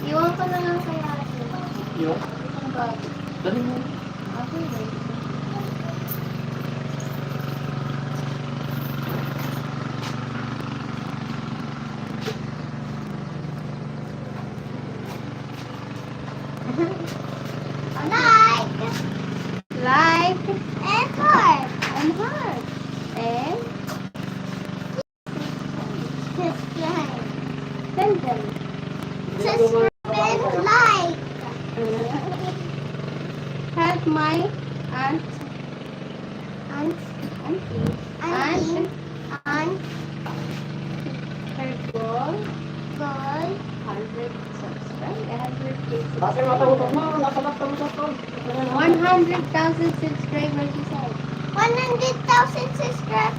Iwan ko na lang kaya. Yun. Dali mo. Okay, ready. Like and heart and subscribe. Tell them. Subscribe and like. Help my aunt and her goal 100 subscribe. 100,000 subscribers. 100,000 subscribers.